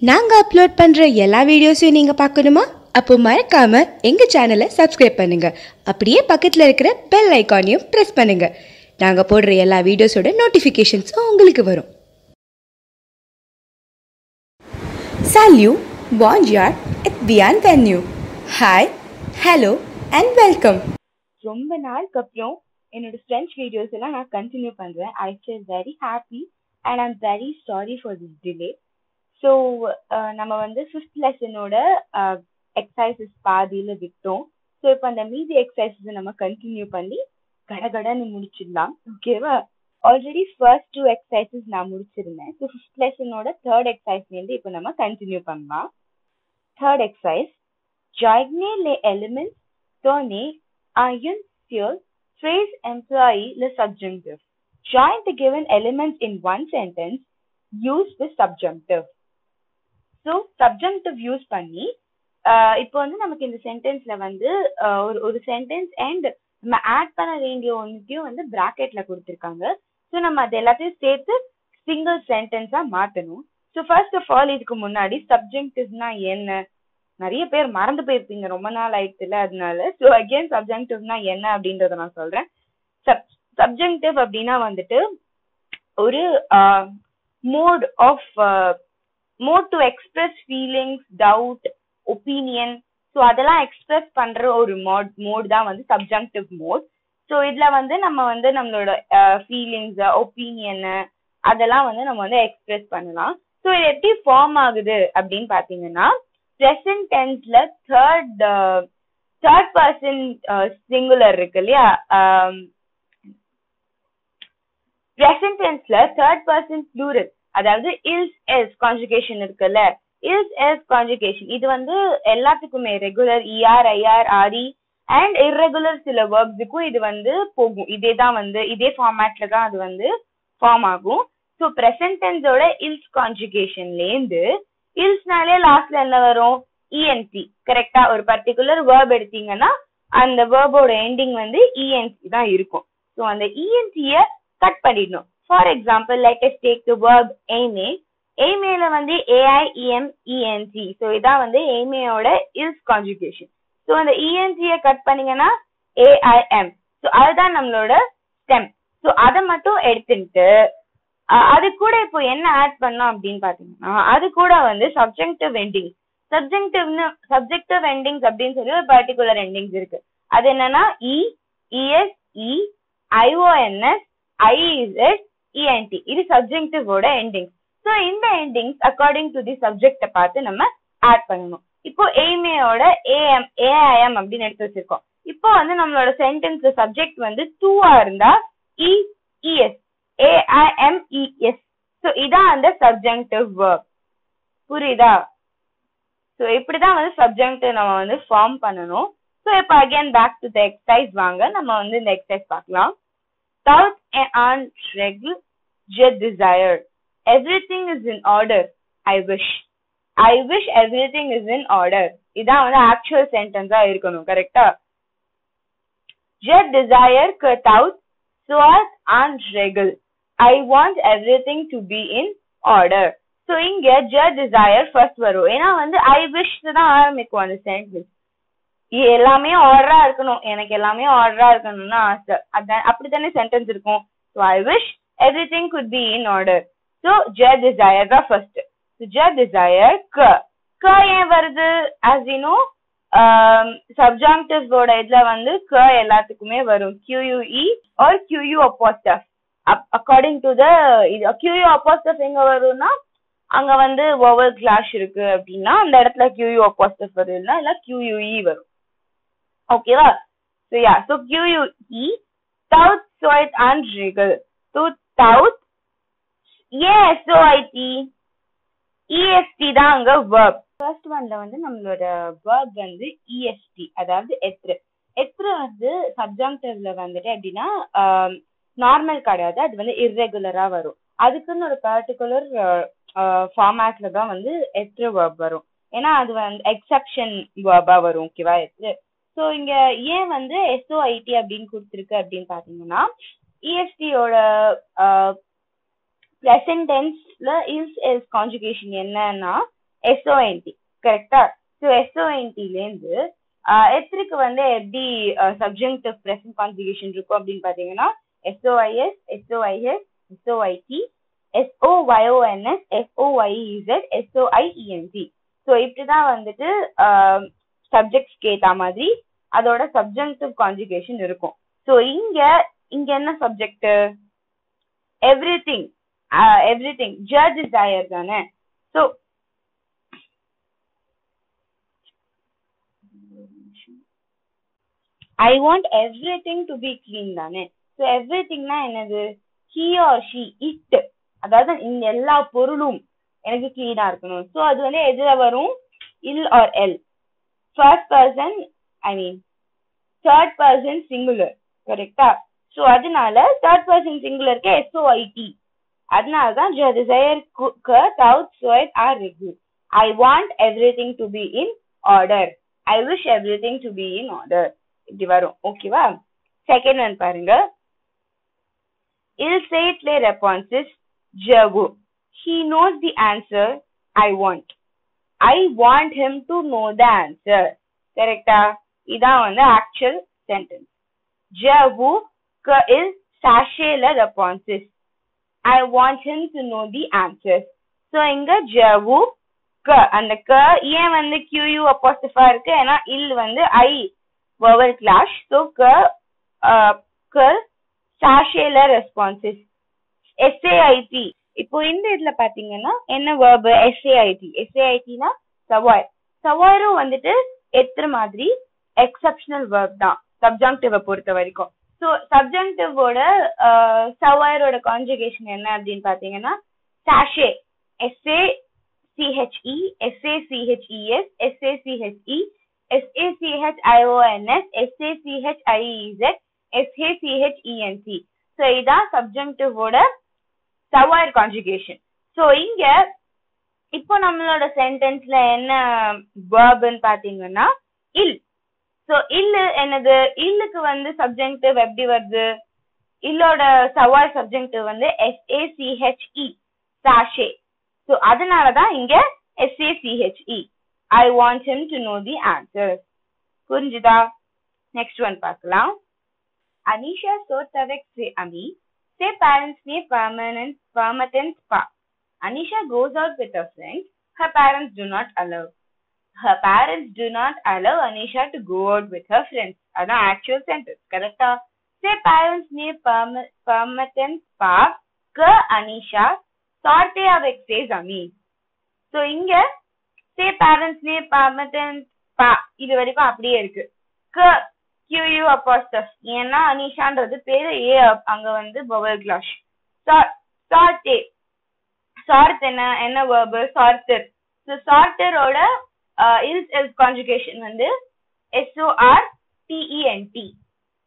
நாங்க அப்லோட் பண்ற எல்லா வீடியோஸையும் நீங்க பார்க்கணுமா? அப்போ மறக்காம எங்க சேனலை சப்ஸ்கிரைப் பண்ணுங்க. அப்படியே பக்கத்துல இருக்கிற பெல் ஐகானையும் பிரஸ் பண்ணுங்க. நாங்க போடுற எல்லா வீடியோஸோட நோட்டிஃபிகேஷன்ஸும் உங்களுக்கு வரும். Salut, bonjour, et bienvenue. Hi, hello and welcome. ரொம்ப நாளுக்கு அப்புறம் என்னோட ஃப்ரெஞ்ச் வீடியோஸ் எல்லாம் நான் கண்டினியூ பண்றேன். I feel very happy and I'm very sorry for this delay. So நம்ம வந்து ஃபிஃப்த் லெசனோட எக்ஸசைசஸ் பாதியில் விட்டோம். ஸோ இப்போ அந்த மீதி எக்ஸசைசஸ் நம்ம கண்டினியூ பண்ணி கடகடன்னு முடிச்சிடலாம். ஓகேவா? ஆல்ரெடி ஃபர்ஸ்ட் 2 எக்ஸசைசஸ் நான் முடிச்சிருந்தேன். ஸோ ஃபிஃப்த் லெசனோட தேர்ட் எக்ஸசைஸ்லேருந்து இப்போ நம்ம கண்டினியூ பண்ணலாம். Third exercise, joignez les elements donnés à une seule phrase employee le subjunctive. Join the given elements in one sentence. Use the subjunctive. So subjunctive use பண்ணி இப்போ வந்து நமக்கு இந்த சென்டென்ஸ்ல வந்து ஒரு சென்டென்ஸ் அண்ட் நம்ம ஆட் பண்ண வேண்டிய ஒன்றையும் வந்து பிராக்கெட்ல கொடுத்துருக்காங்க. ஸோ நம்ம அது எல்லாத்தையும் சேர்த்து சிங்கிள் சென்டென்ஸா மாற்றணும். ஸோ ஃபர்ஸ்ட் ஆஃப் ஆல் இதுக்கு முன்னாடி சப்ஜெக்டிவ்னா என்ன, நிறைய பேர் மறந்து போயிருப்பீங்க, ரொம்ப நாள் ஆயிடுச்சுல, அதனால. ஸோ அகெயின் சப்ஜெக்டிவ்னா என்ன அப்படின்றத நான் சொல்றேன். சப்ஜெக்டிவ் அப்படின்னா வந்துட்டு ஒரு mode to express feelings, doubt, opinion, so அதெல்லாம் எக்ஸ்பிரஸ் பண்ற ஒரு மோட் தான் வந்து சப்ஜெக்டிவ் மோட். ஸோ இதுல வந்து நம்ம வந்து நம்மளோட ஃபீலிங்ஸ், ஒப்பீனியன் அதெல்லாம் வந்து நம்ம வந்து எக்ஸ்பிரஸ் பண்ணலாம். ஸோ இது எப்படி ஃபார்ம் ஆகுது அப்படின்னு பாத்தீங்கன்னா, present tenseல third person singular இருக்கு இல்லையா, present tenseல third person plural, அதாவது is else conjugation இருக்குல்ல, is else conjugation இது வந்து எல்லாத்துக்குமே regular er, ir, re and irregular சில verbsக்கும் இது வந்து போகும். இதேதான் வந்து இதே ஃபார்மேட்ல தான் அது வந்து ஃபார்ம் ஆகும். ஸோ present tenseோட is conjugationலேருந்து இல்ஸ்னாலே லாஸ்ட்ல என்ன வரும்? இஎன்சி. கரெக்டா? ஒரு பர்டிகுலர் வேர்ப் எடுத்தீங்கன்னா அந்த வேர்போட எண்டிங் வந்து இஎன்சி தான் இருக்கும். ஸோ அந்த இஎன்சிய கட் பண்ணிடணும். For example, let us take the verb எய்மே. எய்மேல வந்து ஏஐஇஎம்இஎன்சி. ஸோ இதான் வந்து எய்மேயோட இல்ஸ் கான்ஜுகேஷன். ஸோ அந்த இஎன்சிய கட் பண்ணீங்கன்னா ஏஐஎம். ஸோ அதுதான் நம்மளோட ஸ்டெம். ஸோ அதை மட்டும் எடுத்துட்டு அது கூட இப்போ என்ன ஆட் பண்ணோம் அப்படின்னு பாத்தீங்கன்னா, அது கூட வந்து சப்ஜெக்டிவ் எண்டிங்ஸ். சப்ஜெக்டிவ் எண்டிங்ஸ் அப்படின்னு சொல்லி ஒரு பர்டிகுலர் எண்டிங்ஸ் இருக்கு. அது என்னன்னா இ, இஎஸ், இ, ஐஓஎன்எஸ், ஐஇசட், இஎன்டி. இது சப்ஜெக்டிவோட எண்டிங்ஸ். ஸோ இந்த எண்டிங்ஸ் அக்கார்டிங் டு தி சப்ஜெக்ட பார்த்து நம்ம ஆட் பண்ணணும். இப்போ எய்மேயோட ஏஎம், ஏஐஎம் அப்படின்னு எடுத்து வச்சிருக்கோம். இப்போ வந்து நம்மளோட சென்டென்ஸ் சப்ஜெக்ட் வந்து டூவா இருந்தா இ, இஎஸ், AIMES. ஸோ இதான் அந்த சப்ஜெக்டிவ் வேர்ப். புரியுதா? ஸோ இப்படிதான் வந்து சப்ஜெக்டிவ் நம்ம வந்து ஃபார்ம் பண்ணணும். ஸோ இப்போ again back to the exercise வாங்க, நம்ம வந்து இந்த எக்ஸசைஸ் பார்க்கலாம். Tout est en règle, je désire. Everything is in order, I wish. I wish everything is in order. இதான் வந்து ஆக்சுவல் சென்டென்ஸா இருக்கணும். கரெக்டா? Je désire que tout soit en règle. I want everything to be in order. So இங்க je desire first வரும். ஏன்னா வந்து I wish தான் ஆரம்பிக்கும் அந்த சென்டென்ஸ். எல்லாமே ஆர்டரா இருக்கணும், எனக்கு எல்லாமே ஆர்டரா இருக்கணும்னு ஆசை, அதான் அப்படித்தானே சென்டென்ஸ் இருக்கும். So I wish everything could be in order. So je desire தான் first. So je desire que. Que ஏன் வருது? As you know, subjunctive ஓட இதுல வந்து que எல்லாத்துக்குமே வரும். QUE or QU apostrophe. According to the இது QU apostrophe எங்க வரும்னா, அங்க வந்து vowel clash இருக்கு அப்படின்னா அந்த இடத்துல QU apostrophe வரும்னா இல்ல QUE வரும். ஓகேவா? So yeah, so QUE, tout soit en règle. So tout, SOIT, EST தான் அங்க verb. ஃபர்ஸ்ட் ஒன்ல வந்து நம்மளோட verb வந்து EST, அதாவது எத்ரு. எத்ரு வந்து சப்ஜெக்டிவ்ல வந்துட்டு எப்படின்னா நார்மல் கிடையாது, அது வந்து இர்ரெகுலரா வரும். அதுக்குன்னு ஒரு பர்டிகுலர் ஃபார்மேட்ல தான் வந்து எத்ரு வேர்ப் வரும். ஏன்னா அது வந்து எக்ஸெப்ஷன் வேர்பா வரும். ஓகேவா? எத்ரு. ஸோ இங்க ஏன் வந்து எஸ்ஓஐடி அப்படின்னு கொடுத்துருக்கு அப்படின்னு பாத்தீங்கன்னா, இஎஸ்டியோட ப்ரெசன்ட் டென்ஸ்ல இஸ் எல்ஸ் கான்ஜுகேஷன் என்னன்னா SONT கரெக்டா? ஸோ SONTல இருந்து எத்திற்கு வந்து எப்படி சப்ஜெக்டிவ் ப்ரெசன்ட் கான்ஜுகேஷன் இருக்கும் அப்படின்னு பாத்தீங்கன்னா SOIS, SOIS, SOIT, SOYONS, SOYEZ, SOIENT. So இப்படிதான் வந்துட்டு சப்ஜெக்ட்ஸ்க்கு ஏத்த மாதிரி அதோட சப்ஜெக்டிவ் கான்ஜுகேஷன் இருக்கும். ஸோ இங்க என்ன subject? Everything everything judge desire தானே. So I want everything to be clean தானே. ஸோ எவ்ரிதிங்னா என்னது? he or she, it, அதாவது இந்த எல்லா பொருளும் எனக்கு கிளீனா இருக்கணும். ஸோ அது வந்து எதுல வரும்? இல் ஆர் எல். First person third person singular கரெக்டா? ஸோ அதனால தேர்ட் பர்சன் சிங்குலருக்கு SOIT. அதனாலதான் je desire que tout soit à règle. I want everything to be in order. I wish everything to be in order. இப்படி வரும். ஓகேவா? செகண்ட் ஒன் பாருங்க. Il sait les réponses. Je veux. He knows the answer. I want. I want him to know the answer. கரெக்டா? இதான் வந்து actual sentence. Je veux que il sache les réponses. I want him to know the answers. So இங்க je veux que, அந்த க ஏன் வந்து QU அப்போஸ்ட்ரோஃபா இருக்கு? ஏன்னா இல் வந்து I vowel clash. So que sache les réponses. SAIT. இப்போ இந்த இதுல பாத்தீங்கன்னா என்ன verb? SAIT. SAITனா savoir. சவாரும் வந்துட்டு எத்தனை மாதிரி எக்ஸப்ஷனல் verb தான் சப்ஜெக்டிவ் பொறுத்த வரைக்கும். ஸோ சப்ஜெக்டிவோட சவாரோட கான்ஜுகேஷன் என்ன அப்படின்னு பாத்தீங்கன்னா sachet, SACHE, SACHES, SACHE, SACHIONS, SACHIEZ, SACHENT. So இதான் சப்ஜெக்டிவோட சவார் கான்ஜுகேஷன். ஸோ இங்க இப்போ நம்மளோட சென்டென்ஸ்ல என்ன வேர்ப்னு பாத்தீங்கன்னா இல். ஸோ இல்லு என்னது? இல்லுக்கு வந்து சப்ஜெக்டிவ் எப்படி வருது? இல்லோட சவார் சப்ஜெக்டிவ் வந்து SACHE, சாஷே. ஸோ அதனாலதான் இங்க SACHE. I want him to know the answers. புரிஞ்சுதா? நெக்ஸ்ட் ஒன் பார்க்கலாம். Anisha saute avec ses amis. Ses parents n'est permanent pas. Anisha goes out with her friends. Her parents do not allow. Her parents do not allow Anisha to go out with her friends. அதான் actual sentence. கரெக்டா? Ses parents n'est permanent pas que Anisha sorte avec ses amis. So இங்க ses parents n'est permanent pas இது வரைக்கும் அப்படியே இருக்கு. QU apostrophe. ஏன்னா அனிஷான்றது பேரு ஏ, அங்க வந்து vowel clash. Sorte. சார்ட் என்ன verb? சார்ட்டர். ஸோ சார்ட்டரோட இல்ஸ் எல்ஸ் கான்ஜுகேஷன் வந்து SORTENT.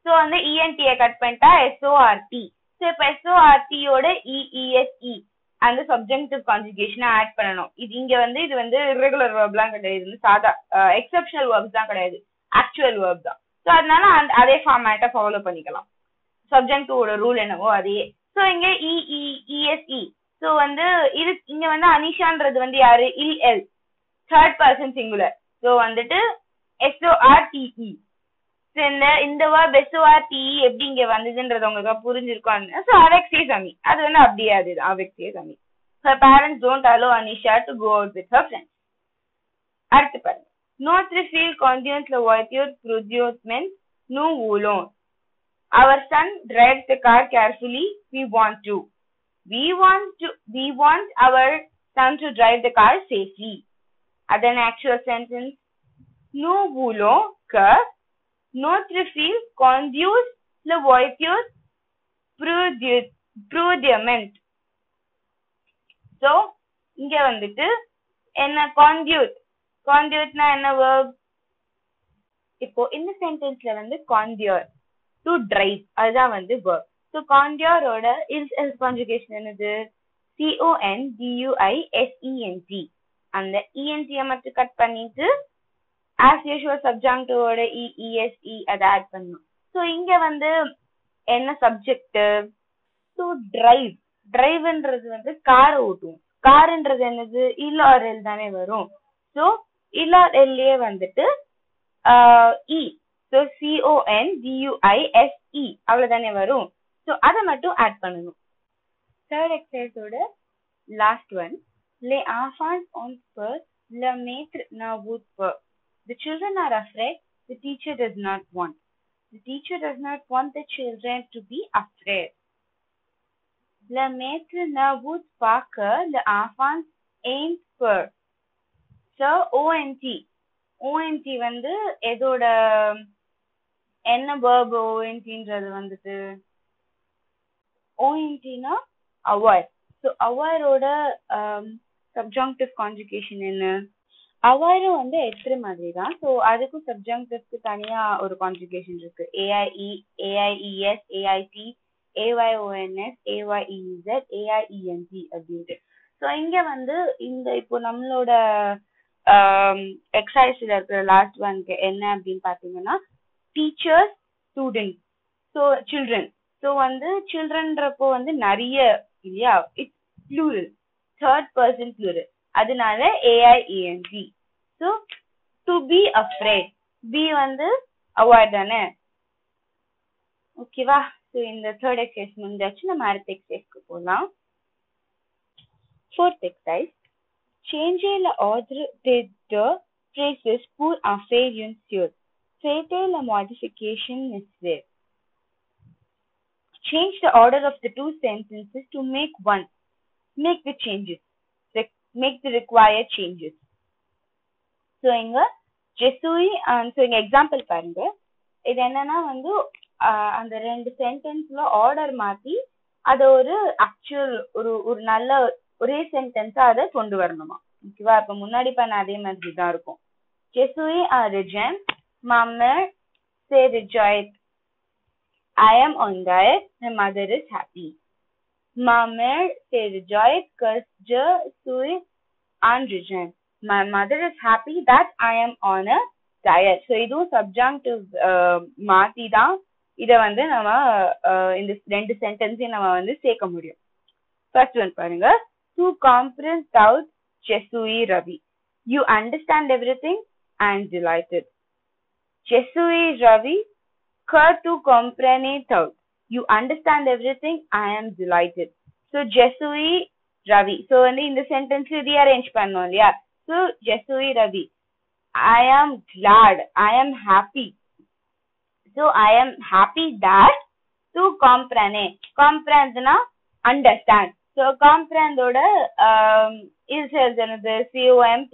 ஸோ வந்து ENT கட் பண்ணிட்டா SORT. ஸோ இப்போ SORT யோட EESE அந்த சப்ஜெக்டிவ் கான்ஜுகேஷனை ஆட் பண்ணணும். இது வந்து irregular verb-லாம் கிடையாது, சாதா எக்ஸப்ஷனல் வேர்ப்ஸ் தான் கிடையாது, ஆக்சுவல் வேர்ப் தான். ஸோ அதனால அதே ஃபார்மேட்டை ஃபாலோ பண்ணிக்கலாம். சப்ஜெக்டிவோட ரூல் என்னவோ அதையே. ஸோ இங்க EESE. ஸோ வந்து இது இங்க வந்து அனிஷான்றது வந்து யாரு? இல் எல், தேர்ட் பர்சன் சிங்குலர். ஸோ வந்துட்டு SORTE. ஸோ இந்த வேர்ப் SORTE எப்படி இங்க வந்ததுன்றது உங்களுக்கு புரிஞ்சிருக்கும். ஸோ avec ses amis அது வந்து அப்படியே அதுதான் avec ses amis. Her parents don't allow Anisha to go out with her friends. அடுத்து பாருங்க. Notre fille conduit la voiture prudemment, nous voulons. Our son drives the car carefully. We want our son to drive the car safely. That's an actual sentence. Nous voulons que notre fille conduise la voiture prudemment. So இங்க வந்துட்டு என்ன conduitனா என்ன verb? இப்போ இந்த சென்டென்ஸ்ல வந்து conduire to drive அதுதான் வந்து verb. So conduireோட is conjugation என்னது? CONDUISENT. அந்த ENT மட்டும் கட் பண்ணிட்டு as usual subjunctiveோட EESE அதை ஆட் பண்ணணும். So இங்க வந்து என்ன சப்ஜெக்ட்? to driveன்றது வந்து காரை ஓட்டுவோம். கார்ன்றது என்னது இல் ஆர் எல் தானே வரும். ஸோ இல் ஆர் எல்லே வந்துட்டு இ, ஸோ CONDUISE அவ்வளவுதானே வரும். ஸோ அதை மட்டும் ஆட் பண்ணணும். தேர்ட் எக்ஸசைஸோட last one. Les enfants ont peur, le maître n'a pas peur. The children are afraid, the teacher does not want. The teacher does not want the children to be afraid. Le maître n'a pas peur, les enfants ain't peur. So ONT வந்து எதோட என்ன verb ONTன்றது வந்துட்டு ONTனா aware. So awareோட subjunctive conjugation என்ன? aware வந்து எத்திர மாதிரி தான். So அதுக்கும் subjunctiveக்கு தனியா ஒரு conjugation இருக்கு. AIE, AIES, AIT, AYONS, AYEZ, AIENT அப்படின்ட்டு. ஸோ இங்க வந்து இந்த இப்போ நம்மளோட எக்ஸசைஸ்ல இருக்கிற லாஸ்ட் ஒன்க்கு என்ன அப்படின்னு பாத்தீங்கன்னா teachers, students, so children. So வந்து சில்ட்ரன்றப்போ வந்து நிறைய இல்லையா, it's plural, third person plural, அதனால AIENT. So to be afraid, be வந்து அவாய்ட் தானே, ஓகேவா? ஸோ இந்த தேர்ட் எக்ஸசைஸ் முடிஞ்சாச்சு. நம்ம அடுத்த எக்ஸசைஸ்க்கு போகலாம். Fourth exercise. Changer l'ordre des deux phrases pour en faire une seule. Faites la modification nécessaire. Change the order of the two sentences to make one. Make the changes. Make the required changes. So inga Jesui and so inga example parunga. இது என்னன்னா வந்து அந்த ரெண்டு சென்டென்ஸ்ல order மாத்தி அதை ஒரு actual ஒரு நல்ல ஒரே சென்டென்ஸா அதை கொண்டு வரணுமா, ஓகேவா? இப்ப முன்னாடி பண்ண அதே மாதிரி தான் இருக்கும். Jesui a rejoint, ma mère s'est rejoint. I am on diet, my mother is happy. Ma mère s'est rejoint que je suis en rejoint. My mother is happy that I am on a diet. So இதுவும் subjunctive மாத்தி தான் இத வந்து நம்ம இந்த ரெண்டு சென்டென்ஸையும் நம்ம வந்து சேர்க்க முடியும். ஃபர்ஸ்ட் ஒன் பாருங்க. Tu comprends tout, je suis ravi. You understand everything, I am delighted. Je suis ravi que tu comprennes tout. You understand everything, I am delighted. So je suis ravi. So வந்து இந்த sentence rearrange பண்ணோம் இல்லையா? So je suis ravi. I am glad, I am happy. So I am happy that tu comprends. Comprendre understand. So comprehend ஓட is என்னது COMPREND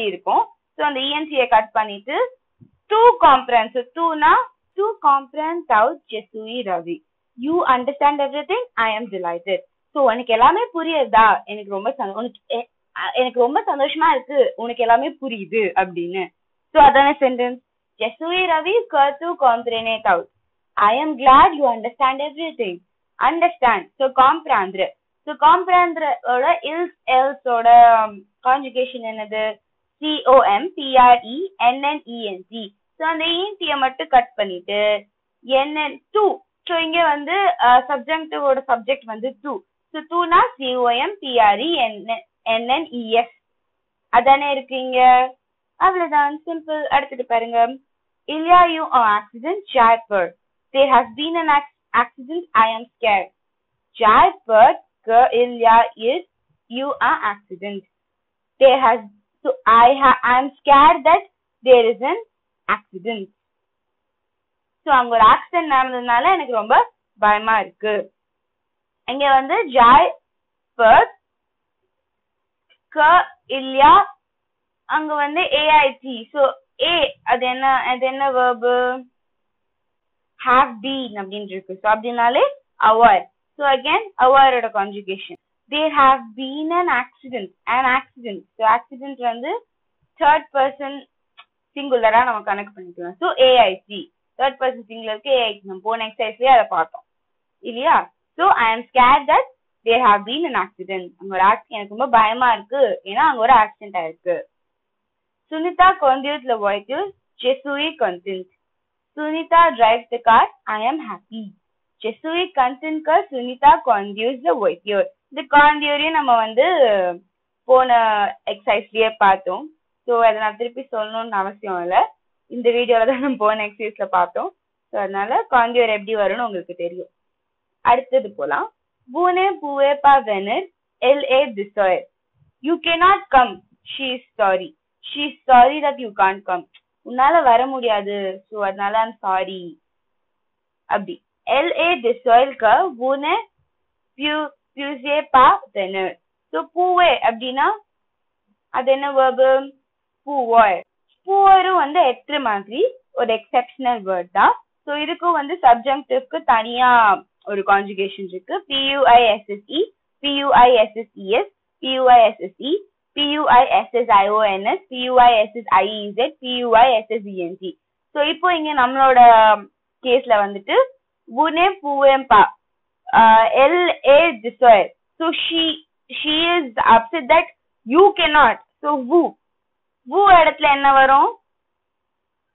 இருக்கும். So அந்த ENT cut பண்ணிட்டு to comprehend. So to comprehend tout, je suis ravi. You understand everything, I am delighted. So உனக்கு எல்லாமே புரியுதா, எனக்கு ரொம்ப சந்தோஷமா இருக்கு, உனக்கு எல்லாமே புரியுது அப்படின்னு. ஸோ அதான sentence. Je suis ravi que tu comprennes tout. I am glad you understand everything. Understand. So comprendre. So comprendre ஓட else ஓட conjugation என்னது? COMPRENNENT. So அந்த ENT மட்டும் கட் பண்ணிட்டு to. So இங்க வந்து subjunctive ஓட subject வந்து to. So to னா COMPRENNES. அதானே இருக்கீங்க. அவ்வளவுதான், சிம்பிள். அடுத்துட்டு பாருங்க. Il y a eu un accident, j'ai peur. There has been an accident, I am scared. J'ai peur que il y a eu an accident. There has, so I am scared that there is an accident. So அங்க ஒரு accident நடந்ததுனால எனக்கு ரொம்ப பயமா இருக்கு. இங்க வந்து j'ai peur que il y a, அங்க வந்து AIT. So A அது என்ன verb? have been அப்படின்னு இருக்கு. So அப்படினாலே aware. So again aware ஓட conjugation. There have been an accident. So accident வந்து third person singular-ஆ நம்ம கனெக்ட் பண்ணிக்கலாம். So AIT third person singular-க்கு AIT நம்ம போன எக்ஸசைஸ்லயே அதை பார்த்தோம் இல்லையா? So I am scared that there have been an accident. அங்க ஒரு எனக்கு ரொம்ப பயமா இருக்கு, ஏன்னா அங்க ஒரு ஆக்சிடென்ட் ஆயிருக்கு. Sunita conduits the vehicle, je suis content. Sunita drives the car, I am happy. Je suis content que Sunita conduits the vehicle. இந்த கான் தியரியும் நம்ம வந்து போன எக்ஸசைஸ்லயே பார்த்தோம். ஸோ அதை நான் திருப்பி சொல்லணும்னு அவசியம் இல்லை. இந்த வீடியோல தான் நம்ம போன எக்ஸசைஸ்ல பார்த்தோம். ஸோ அதனால கான் தியரி எப்படி வரும்னு உங்களுக்கு தெரியும். அடுத்தது போலாம். பூனே பூவே பா வெனர் எல் ஏ டிசோயர். You cannot come. She is sorry. She is sorry that you can't come. உன்னால வர முடியாது. ஸோ அதனால I'm sorry. அப்படி எல் ஏ டிசோயர்க்கு பூனே பூவே பா வெனர். ஸோ பூவே அப்படின்னா அது என்ன வேர்பு? பூவார். பூவரும் வந்து எற்று மாதிரி ஒரு எக்ஸெப்ஷனல் வேர்ட் தான். ஸோ இதுக்கும் வந்து சப்ஜெக்டிவ்க்கு தனியா ஒரு கான்ஜுகேஷன் இருக்கு. PUISSE, PUISSES, PUISSE, PUISSIONS, PUISSIEZ, PUISSENT. So இப்போ இங்க நம்மளோட கேஸ்ல வந்துட்டு பூனே பூவேம்பா எல் ஏ டிசோயர். So she is upset that you cannot. So வு இடத்துல என்ன வரும்?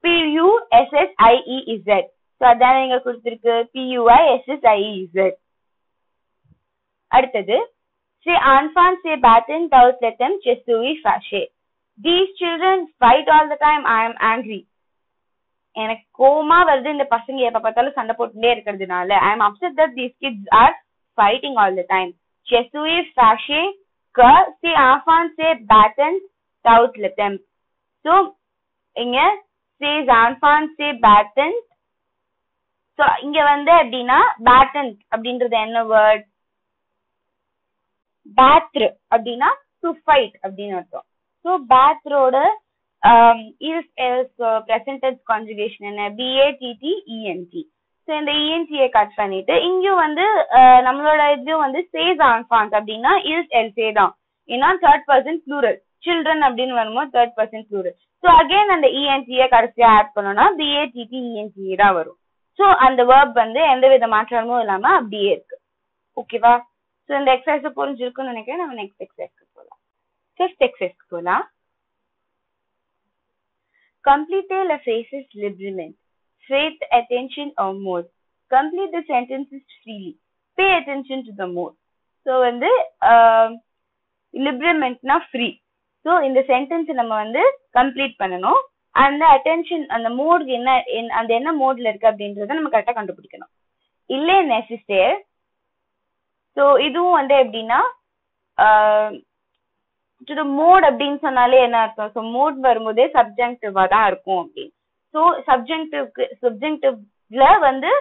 PUSSIEZ. ஸோ அதான் நீங்க கொடுத்திருக்கு PUISSIEZ. அடுத்தது say enfants se batten tous let them chestui fâché. These children fight all the time. I am angry. எனக்கு கோவமா வருது இந்த பசங்க எப்ப பார்த்தாலும் சண்டை போட்டுட்டே இருக்கிறதுனால. I am upset that these kids are fighting all the time. Chestui fâché que say enfants se batten tous let them. So இங்க says enfants se batten. So இங்க வந்து எப்படின்னா batten அப்படின்றது என்ன வேர்ட்? பேத்ரு அப்படின்னா டு ஃபைட் அப்படின்னு அர்த்தம். So பேத்ரோட present tense conjugation என்ன? BATTENT. ஸோ இந்த ENT கட் பண்ணிட்டு இங்கேயும் வந்து நம்மளோட இதுவும் வந்து சேஸ் ஆன்ஃபான்ஸ் அப்படின்னா இல்ஸ் எல்சே தான். ஏன்னா தேர்ட் பர்சன் ப்ளூரல். சில்ட்ரன் அப்படின்னு வரும்போது third person plural. So again அந்த ENT கடைசியா ஆட் பண்ணோம்னா BATTENT தான் வரும். ஸோ அந்த வேர்ப் வந்து எந்த வித மாற்றமும் இல்லாம அப்படியே இருக்கு. ஓகேவா? ஸோ இந்த எக்ஸசைஸ் புரிஞ்சிருக்குன்னு நினைக்கிறேன். நம்ம நெக்ஸ்ட் எக்ஸசைஸ்க்கு போகலாம். ஃபிஃப்த் எக்ஸசைஸ்க்கு போகலாம். Complete the phrases librement. With attention or mode. Complete the sentences freely. Pay attention to the mode. So வந்து libramentனா ஃப்ரீ. ஸோ இந்த சென்டென்ஸ் நம்ம வந்து கம்ப்ளீட் பண்ணணும். அந்த அட்டென்ஷன் அந்த மோட் அந்த என்ன மோட்ல இருக்கு அப்படின்றத நம்ம கரெக்டா கண்டுபிடிக்கணும். இல்லை நெசசரி. ஸோ இதுவும் வந்து எப்படின்னா மோட் அப்படின்னு சொன்னாலே என்ன அர்த்தம்? ஸோ மோட் வரும்போதே சப்ஜெக்டிவா தான் இருக்கும் அப்படின்னு. ஸோ சப்ஜெக்டிவ்ல வந்து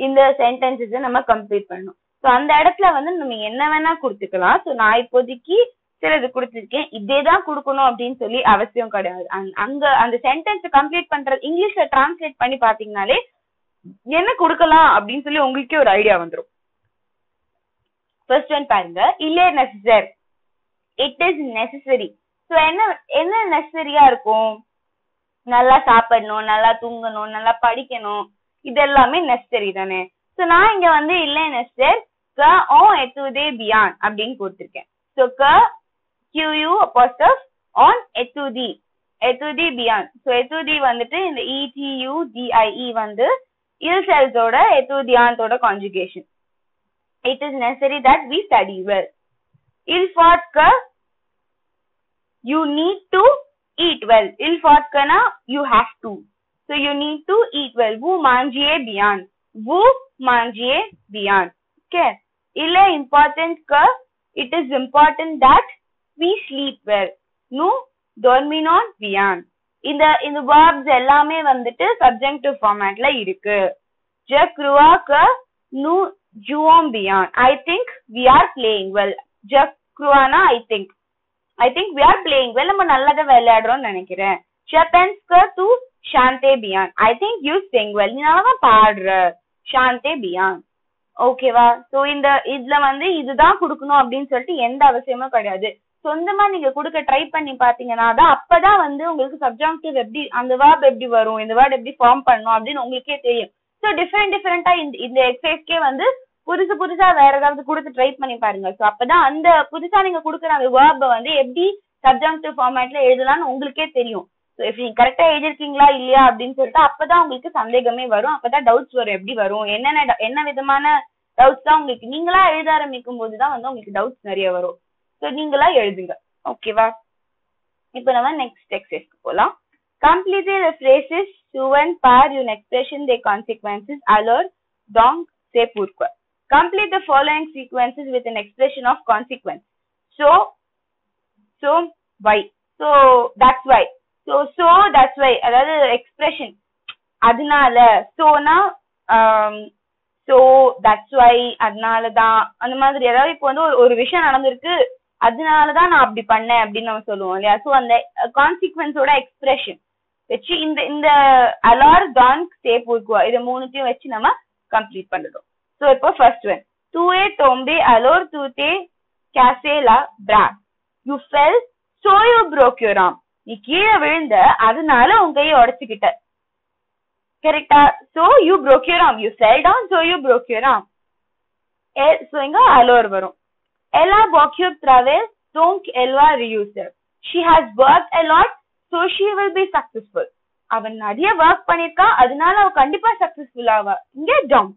இந்த சென்டென்சஸ் நம்ம கம்ப்ளீட் பண்ணணும். ஸோ அந்த இடத்துல வந்து நம்ம என்ன வேணா கொடுத்துக்கலாம். ஸோ நான் இப்போதைக்கு சிலது கொடுத்துருக்கேன். இதே தான் கொடுக்கணும் அப்படின்னு சொல்லி அவசியம் கிடையாது. அங்க அந்த சென்டென்ஸ் கம்ப்ளீட் பண்றது இங்கிலீஷ்ல டிரான்ஸ்லேட் பண்ணி பாத்தீங்கன்னாலே என்ன கொடுக்கலாம் அப்படின்னு சொல்லி உங்களுக்கே ஒரு ஐடியா வந்துடும். ஃபர்ஸ்ட் ஒன் பாருங்க. இல்லே necessary. It is necessary. So என்ன நெசசரியா இருக்கும்? நல்லா சாப்பிடணும், நல்லா தூங்கணும், நல்லா படிக்கணும், இது எல்லாமே நெசசரி தானே. ஸோ நான் இங்க வந்து இல்லை நெசசரி க ஓ எத்துதே பியான் அப்படின்னு கொடுத்துருக்கேன். ஸோ க QU apostrophe on எத்துதி பியான். ஸோ எத்துதி வந்துட்டு இந்த ETUDIE வந்து இல்செல்ஸோட எத்துதியான்தோட conjugation. It is necessary that we study well. Il faut que you need to eat well. Il faut que na you have to. So you need to eat well. Vous mangez bien. Vous mangez bien. Okay. Il est important que it is important that we sleep well. Nous dormons bien. இந்த verbs எல்லாமே வந்துட்டு subjunctive formatல இருக்கு. Je crois que nous jouons bien. I think we are playing well. Je crois na I think we are playing well. நம்ம நல்லதா விளையாடுறோம்னு நினைக்கிறேன். Je pense que tu chantes bien. I think you sing well. நீ நல்லா பாடுற. Chante bien. ஓகேவா? So இதுல வந்து இதுதான் கொடுக்கணும் அப்படின்னு சொல்லிட்டு எந்த அவசியமும் கிடையாது. சொந்தமா நீங்க கொடுக்க ட்ரை பண்ணி பாத்தீங்கன்னா அப்பதான் வந்து உங்களுக்கு சப்ஜெக்டிவ் எப்படி அந்த வேர்ப் எப்படி வரும், இந்த வேர்ட் எப்படி ஃபார்ம் பண்ணணும் அப்படின்னு உங்களுக்கே தெரியும். சோ டிஃபரெண்டா இந்த எக்ஸசைஸ்க்கே வந்து புதுசா வேற ஏதாவது கொடுத்து ட்ரை பண்ணி பாருங்க. சோ அப்பதான் அந்த புதுசா நீங்க கொடுக்குற அந்த வேர்பை வந்து எப்படி சப்ஜெக்டிவ் ஃபார்மேட்ல எழுதலாம்னு உங்களுக்கே தெரியும். சோ இப்ப நீங்க கரெக்டா எழுதிருக்கீங்களா இல்லையா அப்படின்னு சொல்லிட்டு அப்பதான் உங்களுக்கு சந்தேகமே வரும். அப்பதான் டவுட்ஸ் வரும், எப்படி வரும், என்ன விதமான டவுட்ஸ் தான் உங்களுக்கு நீங்களா எழுத ஆரம்பிக்கும் போதுதான் வந்து உங்களுக்கு டவுட்ஸ் நிறைய வரும். ஸோ நீங்களா எழுதுங்க. ஓகேவா? இப்போ நம்ம நெக்ஸ்ட் எக்ஸசைஸ்க்கு போலாம். Complete the phrases souvent par une expression des consequences alors donc c'est pourquoi. Complete the following sequences with an expression of consequence. So why. So that's why. So that's why. அதாவது expression அதனால. Sona so that's why அதனாலதான் அந்த மாதிரி. அதாவது இப்போ வந்து ஒரு விஷயம் நடந்திருக்கு அதனாலதான் நான் அப்படி பண்ணேன் அப்படின்னு நம்ம சொல்லுவோம் இல்லையா? சோ அந்த கான்சிக்வன்ஸோட எக்ஸ்பிரஷன் வச்சு இந்த அலார் தான் சே pourquoi இது மூணுத்தையும் வச்சு நம்ம கம்ப்ளீட் பண்ணிடுறோம். சோ இப்போ first one, tu es tombé alors tu t'es cassé la bras. You fell so you broke your arm. நீ கீழே விழுந்த அதனால உன் கையை உடைச்சுக்கிட்ட. கரெக்டா? so you broke your arm. You fell down so you broke your arm. so இங்க alors வரும். Elle a beaucoup travaillé donc elle va réussir. She has worked a lot so she will be successful. அவன் நிறைய work பண்ணிருக்கா அதனால அவ கண்டிப்பா successful ஆவா. இங்க donc.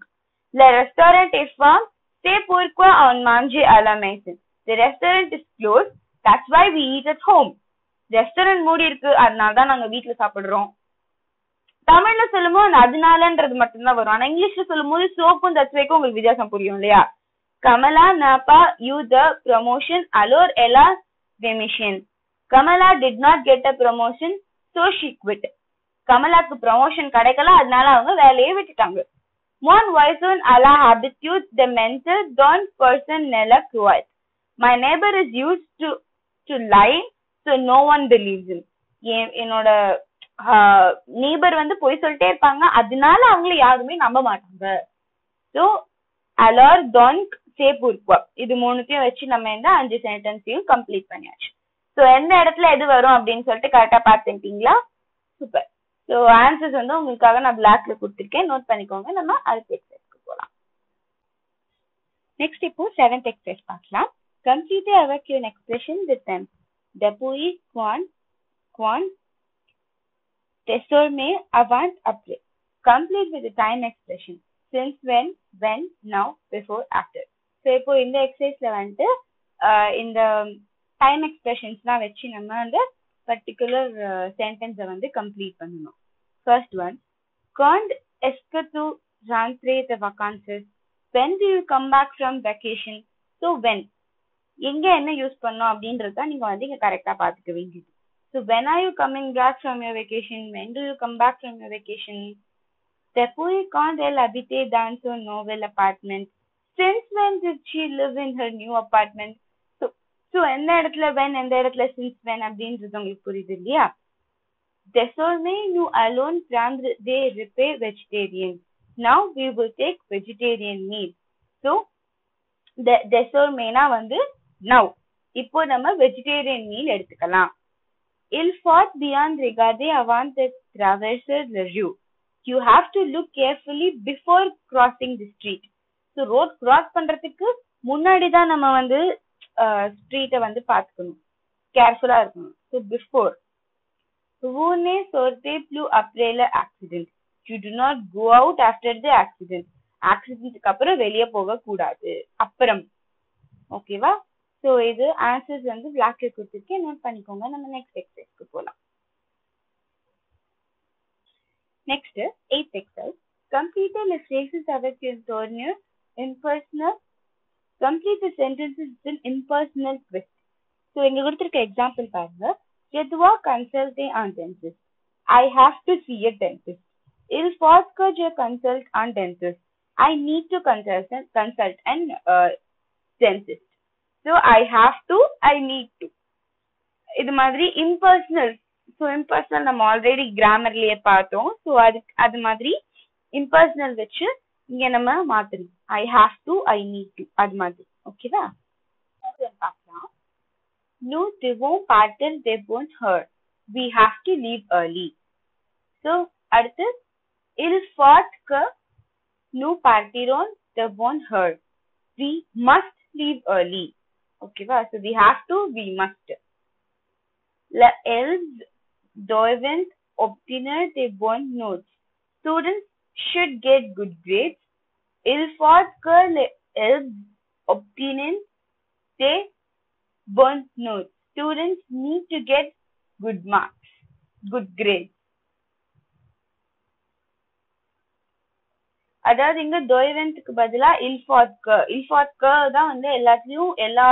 Le restaurant est fermé c'est pourquoi on mange à la maison. The restaurant is closed that's why we eat at home. Restaurant மூடி இருக்கு அதனால தான் நாங்க வீட்ல சாப்பிடுறோம். தமிழ்ல சொல்லும்போது அதனாலன்றது மட்டும்தான் வரும். ஆனா இங்கிலீஷ்ல சொல்லும்போது சோக்கும் தச்சுவைக்கும் உங்களுக்கு வித்தியாசம் புரியும் இல்லையா? Kamala n'a pas eu the promotion alors elle a démissionné. Kamala did not get a promotion so she quit. கமலாக்கு ப்ரமோஷன் கிடைக்கல அதனால அவங்க வேலையை விட்டுட்டாங்க. Mon voisin a la habitude de mentir d'un person ne la croit. My neighbor is used to lie so no one believes him. என்னோட neighbour வந்து போய் சொல்லிட்டே இருப்பாங்க அதனால அவங்களை யாருமே நம்ப மாட்டாங்க. So alors donc c'est pourquoi இது மூணுத்தையும் வச்சு நம்ம இந்த 5 சென்டென்ஸையும் கம்ப்ளீட் பண்ணியாச்சு. சோ எந்த இடத்துல எது வரும் அப்படின்னு சொல்லிட்டு கரெக்டா பார்த்துட்டீங்களா? சூப்பர். சோ ஆன்சர்ஸ் வந்து உங்களுக்காக நான் பிளாக்ல கொடுத்துருக்கேன், நோட் பண்ணிக்கோங்க. நம்ம அடுத்த எக்ஸசைஸ்க்கு போலாம். நெக்ஸ்ட் இப்போ 7th எக்ஸசைஸ் பார்க்கலாம். Complete avec une expression with them. Depuis quand désormais avant après. Complete with the time expression. Since when now before after. So இப்போ இந்த எக்ஸசைஸ்ல வந்து இந்த டைம் எக்ஸ்பிரஷன்ஸ்லாம் வச்சு நம்ம அந்த பர்டிகுலர் சென்டென்ஸை வந்து கம்ப்ளீட் பண்ணணும். First one, quand est-ce que tu rentres de vacances? When do you come back from vacation? So when எங்க என்ன யூஸ் பண்ணோம் அப்படின்றத நீங்க வந்து இங்க கரெக்டா பாத்துக்க வேண்டியது. So when are you coming back from your vacation? When do you come back from your vacation? Depuis quand elle habitait dans son nouvel appartement? Since when did she live in her new apartment? So எந்த இடத்துல when, எந்த இடத்துல since when அப்படின்றது உங்களுக்கு புரியுது இல்லையா? Désormais nous allons prendre des repas végétariens. Now we will take vegetarian meal. So désormaisனா வந்து now. இப்போ நம்ம vegetarian meal எடுத்துக்கலாம். Il faut bien regarder avant de traverser la rue. You have to look carefully before crossing the street. So road cross பண்றதுக்கு முன்னாடி தான் நம்ம வந்து ஸ்ட்ரீட்டை வந்து பார்த்துக்கணும், கேர்ஃபுல்லா இருக்கணும். So before. Vous ne sortez plus après l'accident. You do not go out after the accident. ஆக்சிடென்ட்க்கு அப்புறம் வெளியே போக கூடாது. அப்புறம் ஓகேவா? ஸோ இது ஆன்சர்ஸ் வந்து பிளாக்ல கொடுத்துருக்கேன், நோட் பண்ணிக்கோங்க. நம்ம நெக்ஸ்ட் எக்ஸசைஸ்க்கு போகலாம். Next 8th exercise. Complete the phrases avec une tournure impersonal. Complete the sentences in impersonal twist. So இங்க கொடுத்துருக்க எக்ஸாம்பிள் பாருங்க. Je dois consulter un dentiste. I have to see a dentist. Il faut que je consulte un dentist. I need to consult an dentist. So I have to, I need to. இது மாதிரி impersonal. So impersonal நம்ம already கிராமர்லயே பார்த்தோம். So அது மாதிரி impersonal வச்சு இங்க நம்ம மாத்தணும். I have to, I need to. அது மாதிரி ஓகேவா? பார்க்கலாம். Nous devons partir devant her. We have to leave early. So அடுத்து il faut que nous partirons devant her. We must leave early. Okay, so we have to, we must. Elles doivent obtenir de bonnes notes. Students should get good grades. Il faut que les élèves obtiennent des bonnes notes. Students need to get good marks, good grades. அதாவது இங்க doiventக்கு பதிலா il faut que தான் வந்து எல்லாத்துலயும் எல்லா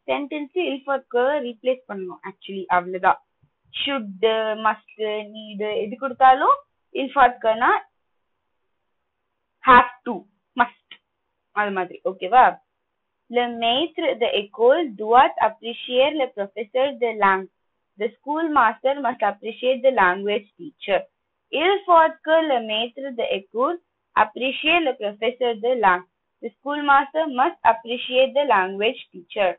சென்டென்ஸையும் il faut que replace பண்ணணும். Actually அவ்வளவுதான். should, must, need எது கொடுத்தாலும் il faut queனா have to, must அது மாதிரி. ஓகேவா? Le maître de école doit apprécier le professeur de langue. The schoolmaster must appreciate the language teacher. Il faut que le maître de école appreciate le professeur de langue. The schoolmaster must appreciate the language teacher.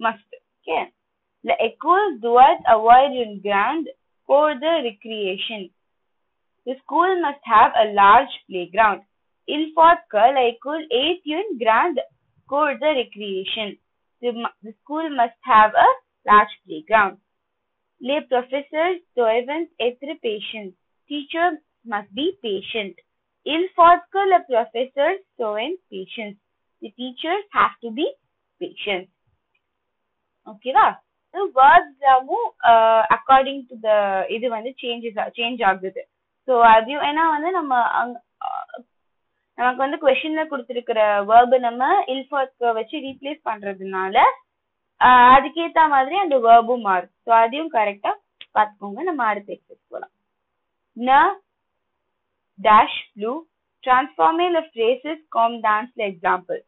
Must. Okay. L'école doit avoir une grande cour de récréation. The school must have a large playground. Il faut que l'école ait une grande cour de récréation. The school must have a large playground. Les professeurs doivent être patients. Teachers must be patient. Il faut que le professeur soit patient. The teachers have to be patient. Okay va? So words according to the இது வந்து change ஆகுது. So அது ஏன்னா வந்து நமக்கு வந்து क्वेश्चनல கொடுத்திருக்கிற verb நம்ம il faut que வச்சு ரீப்ளேஸ் பண்றதுனால அதுக்கேத்த மாதிரி அந்த verb-உம் மாறும். So அதையும் கரெக்ட்டா பாத்துக்கோங்க. நம்ம அடுத்த எக்ஸர்சைஸ் போலாம். Ne dash flew. Transformer le phrases comme dans l'example.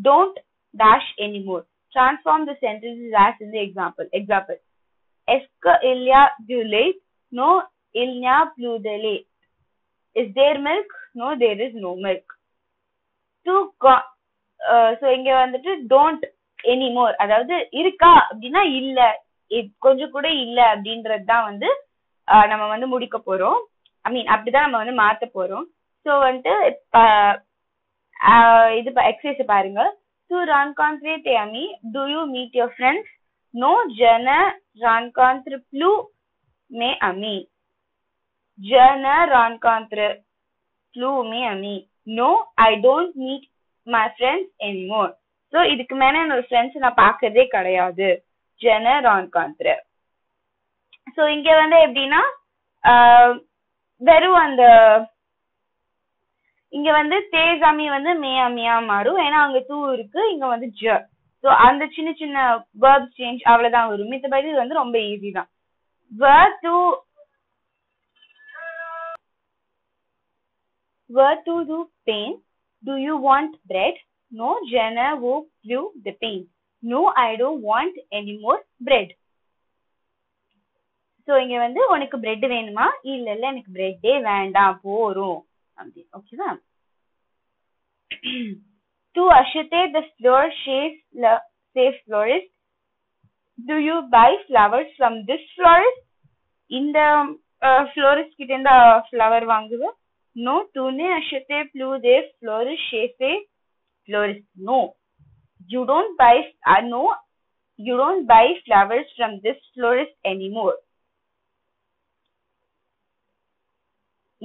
Don't dash anymore. Transform the sentences as in the example. Example. Est-ce qu'il y a du lait? No, il n'y a plus de lait. Is there milk? No, there is no milk. So இங்க வந்துட்டு don't anymore. அதாவது இருக்கா அப்படின்னா இல்ல, கொஞ்சம் கூட இல்ல அப்படின்றது தான் வந்து நம்ம வந்து முடிக்க போறோம். ஐ மீன் அப்படிதான் நம்ம வந்து மாத்த போறோம். ஸோ வந்துட்டு இது எக்ஸசைஸ் பாருங்க. Tu rencontres tes amis. Do you meet your friends? No, je ne rencontre plus mes amis. Je ne rencontre plus mes amis. No, I don't meet my friends anymore. So இதுக்கு மேல என்னோட friends நான் பார்க்கறதே கிடையாது. Je ne rencontre. So இங்க வந்து எப்படின்னா வெறும் அந்த இங்க வந்து தேஸ் அமி வந்து மே அமியா மாறும். ஏன்னா அங்க தூ இருக்கு, இங்க வந்து ஜ. சோ அந்த சின்ன சின்ன வேர்ப் சேஞ்ச் அவ்வளவுதான் வரும். மித்தபடி இது வந்து ரொம்ப ஈஸி தான். Where to do pain? Do you want bread? No, je ne veux plus de pain. No, I don't want any more bread. So இங்க வந்து உனக்கு பிரெட் வேணுமா? இல்ல இல்ல எனக்கு பிரெட்டே வேண்டாம் போறோம் அப்படி. ஓகேவா? To acheter the flower says florist. Do you buy flowers from this florist? இந்த florist கிட்ட இந்த flower வாங்குவ? No, tu ne acheter plus de fleurs chez florist. No, you don't buy no, you don't buy flowers from this florist anymore.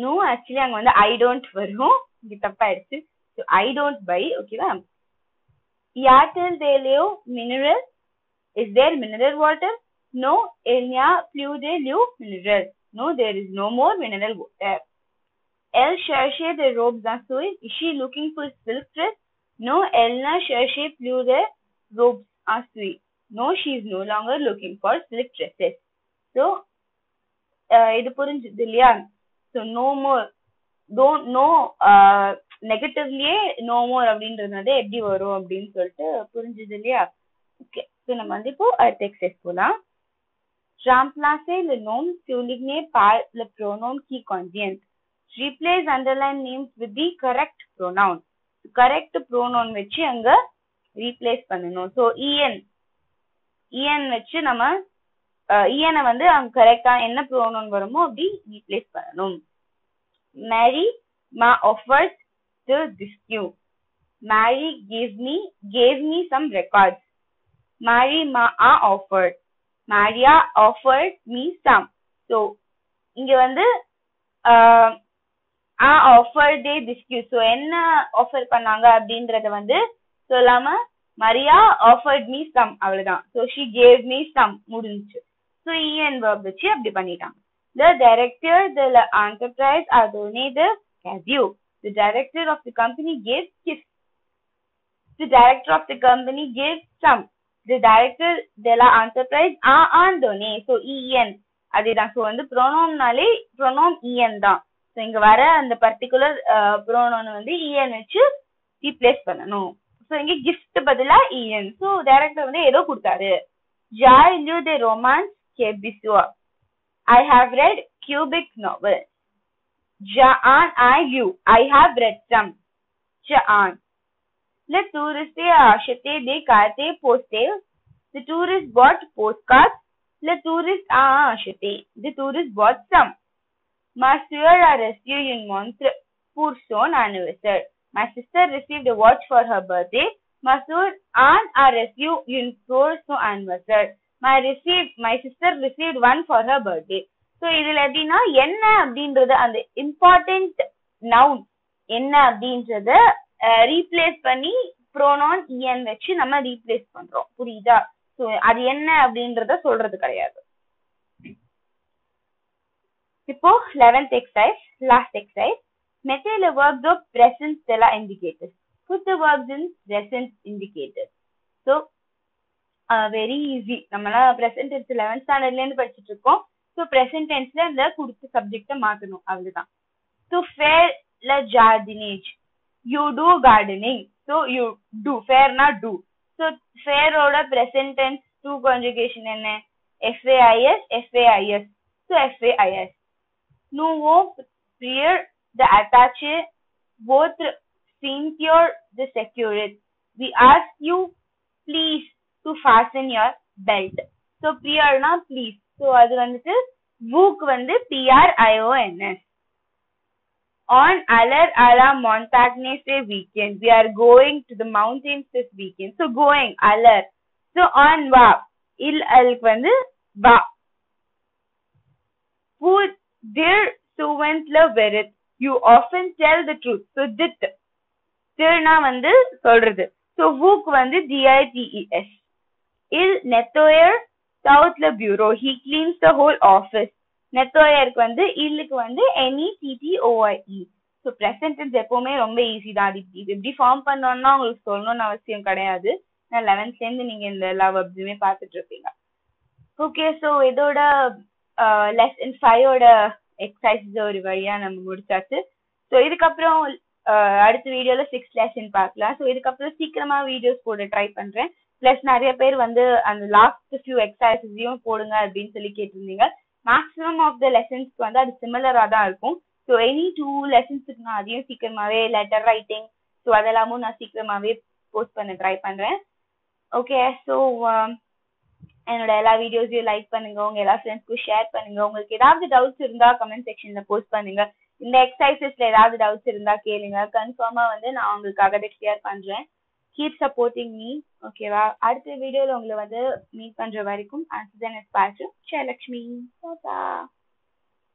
No, actually அங்க வந்து I don't வரும். இது தப்பாயிடுச்சு. So I don't buy. ஓகேவா? Y a-t-il de l'eau mineral? Is there mineral water? No, il n'y a plus de l'eau mineral. No, there is no more mineral water. Elle cherchait des robes en soie. Is she looking for silk dress? No, elle ne cherchait plus de robes en soie. No, she is no longer looking for silk dresses. So இது புரிஞ்சுது இல்லையா? So no more, don't no நெகட்டிவ்லயே no more அப்படின்றது எப்படி வரும் அப்படின்னு சொல்லிட்டு புரிஞ்சுது இல்லையா? ஓகே. ஸோ நம்ம வந்து இப்போ அடுத்த எக்ஸசைஸ் போலாம். Remplacer le nom souligné par le pronom qui convient. Replace underline names with the correct pronoun. Correct pronoun வச்சு அங்க replace பண்ணணும். ஸோ en வச்சு நம்ம en வந்து அங்க கரெக்டா என்ன pronoun வருமோ அப்படி replace பண்ணணும். Mary m'a offered the disque. Mary gave me some records. Mary m'a offered. Maria offered me some. So இங்க வந்து offered they this gift. So என்ன ஆஃபர் பண்ணாங்க அப்படின்றத வந்து சொல்லாம Maria offered me some அவ்வளவுதான். So she gave me some முடிஞ்சு. So en verb வச்சு அப்படி பண்ணிட்டாங்க. The director, the enterprise are donated as you. The director of the company gave gifts. The director of the company gave some. The director de la enterprise are donate. So en அதுதான். So வந்து ப்ரோனோம்னாலே pronoun en தான். So இங்க வர அந்த particular pronoun வந்து en வச்சு replace பண்ணணும். So இங்க கிஃப்ட் பதிலா en. ஸோ டைரக்டர் வந்து ஏதோ கொடுத்தாரு. J'ai lu des romans québécois. I have read Quebec novels. J'en ai lu. I have read some. J'en. Le touriste a acheté des cartes postales. The tourist bought postcards. Le touriste a acheté. The tourist bought some. Ma soeur a reçu une montre pour son anniversaire. My sister received a watch for her birthday. Ma soeur a reçu une pour son anniversaire. My sister received one for her birthday. So இதுல எப்படின்னா என்ன அப்படின்றது அந்த important noun என்ன அப்படின்றத replace பண்ணி ப்ரோனான் en வச்சு நம்ம ரீப்ளேஸ் பண்றோம். புரியுதா? ஸோ அது என்ன அப்படின்றத சொல்றது கிடையாது. இப்போ 11th exercise, last exercise. Mettez le verb de present de la indicator. Put the verbs in present indicator. So very easy. நம்மலாம் present tense 11th standardல இருந்து படிச்சிட்டு இருக்கோம். ஸோ present tenseல இந்த கொடுத்த சப்ஜெக்ட மாத்தணும். அவ்வளவுதான். To faire le jardinage. You do gardening. So you do. Faire na do. So faire ஓட present tense to conjugation என்ன? FAIS, FAIS. So FAIS. Nous avons prier the attaché votre ceinture the secured. We ask you please to fasten your belt. So prier na please. So அது வந்துட்டு vous வந்து PRIONS. On aller à la montagne ce weekend. We are going to the mountains this weekend. So going, aller. So on va. Alக்கு வந்து va. Pour dir souvent le verite. You often tell the truth. So dit. Dirna வந்து சொல்றது. So vous வந்து DITES. Il nettoyer south le bureau. He cleans the whole office. நெத்தோயருக்கு வந்து இல்லுக்கு வந்து NETTOIE. So present tense எப்பவுமே ரொம்ப easy தான். அது எப்படி ஃபார்ம் பண்ணோம்னா உங்களுக்கு சொல்லணும்னு அவசியம் கிடையாது. நான் 11th நீங்க இந்த எல்லா வெர்ப்ஸுமே பார்த்துட்டு இருப்பீங்க. ஓகே, ஸோ இதோட லெசன் 5ஓட எக்ஸசைஸ் ஒரு வழியா நம்ம முடிச்சாச்சு. ஸோ இதுக்கப்புறம் அடுத்த வீடியோல 6th லெசன் பார்க்கலாம். ஸோ இதுக்கப்புறம் சீக்கிரமா வீடியோஸ் போட ட்ரை பண்றேன். பிளஸ் நிறைய பேர் வந்து அந்த லாஸ்ட் ஃபியூ எக்ஸசைஸையும் போடுங்க அப்படின்னு சொல்லி கேட்டிருந்தீங்க. மேக்ஸிமம் ஆஃப் த லெசன்ஸ்க்கு வந்து அது சிமிலரா தான் இருக்கும். ஸோ எனி 2 லெசன்ஸுக்கு நான் அதையும் சீக்கிரமாவே லெட்டர் ரைட்டிங் ஸோ அதெல்லாமும் நான் சீக்கிரமாவே போஸ்ட் பண்ண ட்ரை பண்றேன். ஓகே, ஸோ என்னோட எல்லா வீடியோஸையும் லைக் பண்ணுங்க, உங்க எல்லா ஃப்ரெண்ட்ஸ்க்கும் ஷேர் பண்ணுங்க. உங்களுக்கு ஏதாவது டவுட்ஸ் இருந்தா கமெண்ட் செக்ஷன்ல போஸ்ட் பண்ணுங்க. இந்த எக்ஸசைசஸ்ல ஏதாவது டவுட்ஸ் இருந்தா கேளுங்க. கன்ஃபார்மா வந்து நான் உங்களுக்காக அதை கிளியர் பண்றேன். Keep supporting me. ஓகேவா? அடுத்த வீடியோல உங்களை வந்து மீட் பண்ற வரைக்கும் ஜெயலட்சுமி.